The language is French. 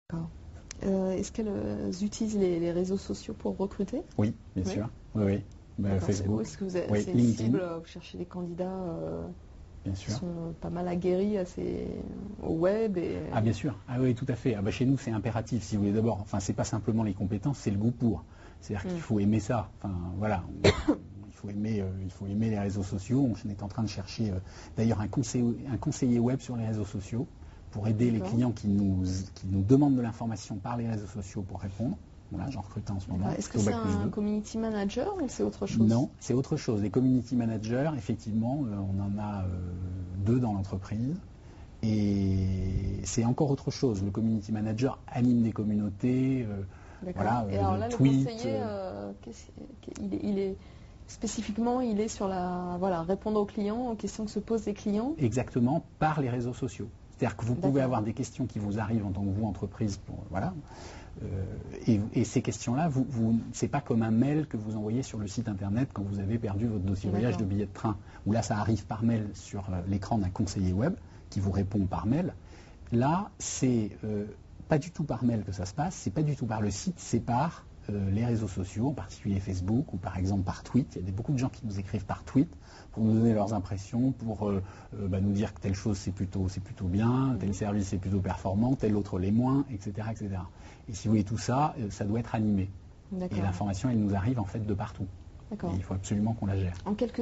D'accord. Est-ce qu'elles utilisent les réseaux sociaux pour recruter? Oui, bien sûr. Oui, oui. Facebook. Est-ce que vous avez, oui, c'est LinkedIn. cible, vous cherchez des candidats bien qui sûr. sont pas mal aguerris au web Ah bien sûr, ah oui tout à fait. Ah, bah, chez nous c'est impératif si vous voulez d'abord, enfin c'est pas simplement les compétences, c'est le goût pour. C'est-à-dire qu'il faut aimer ça. Enfin voilà, il faut aimer les réseaux sociaux. On est en train de chercher d'ailleurs un conseiller web sur les réseaux sociaux pour aider les clients qui nous demandent de l'information par les réseaux sociaux pour répondre. Voilà, j'en recrute en ce moment. Est-ce que c'est un community manager ou c'est autre chose? Non, c'est autre chose. Les community managers, effectivement, on en a 2 dans l'entreprise. Et c'est encore autre chose. Le community manager anime des communautés, voilà, et alors là, tweet. Le conseiller, il est spécifiquement, il est sur répondre aux clients, aux questions que se posent les clients. Exactement, par les réseaux sociaux. C'est-à-dire que vous pouvez avoir des questions qui vous arrivent en tant que vous, entreprise, voilà. Et ces questions-là, c'est pas comme un mail que vous envoyez sur le site internet quand vous avez perdu votre dossier voyage de billet de train, où là ça arrive par mail sur l'écran d'un conseiller web qui vous répond par mail. Là, c'est pas du tout par mail que ça se passe, c'est pas du tout par le site, c'est par les réseaux sociaux, en particulier Facebook ou par exemple par tweet. Il y a beaucoup de gens qui nous écrivent par tweet pour nous donner leurs impressions, pour nous dire que telle chose c'est plutôt bien, tel service est plutôt performant, tel autre l'est moins, etc., etc. Et si vous voulez tout ça, ça doit être animé. Et l'information, elle nous arrive en fait de partout. Et il faut absolument qu'on la gère. En quelques